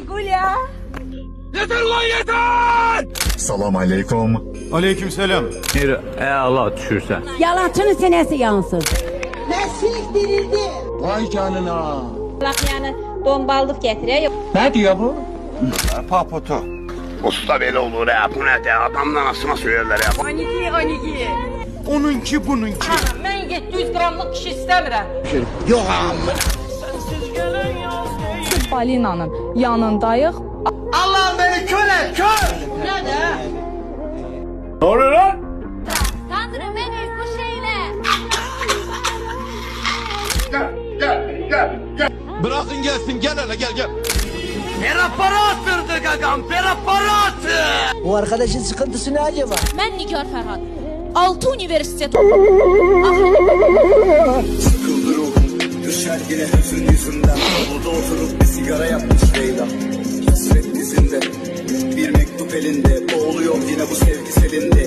Gulya. Yeter lan yeter! Salam aleykum. Aleykümselam. Allah düşürsən. Yalancının sinəsi yansın. Nəslik dirildi. Vay canına. Yani domballıq gətirək. Ne diyor bu? Paputu. Usta belə olur ya, bu nədir? Adamdan asına söylərlər ya. 12. Onunki bununki. Mən 700 qramlıq kişi istəmirəm. Balinanın yanındayıq. Allah'ım beni kör et kör! Ne oluyor lan? Tanrım beni bu şeyle. Bırakın gelsin, gel hele gel. Peraparatırdı gagam, peraparatı! Bu arkadaşın sıkıntısı ne acaba? Ben Nigar Ferhat. 6 üniversitet. Sıkıldı ruhum, düşer yine hüzün yüzünden. Burada oturup bir sigara yapmış Leyla. Hasret dizinde, bir mektup elinde. Boğuluyor yine bu sevgi selinde.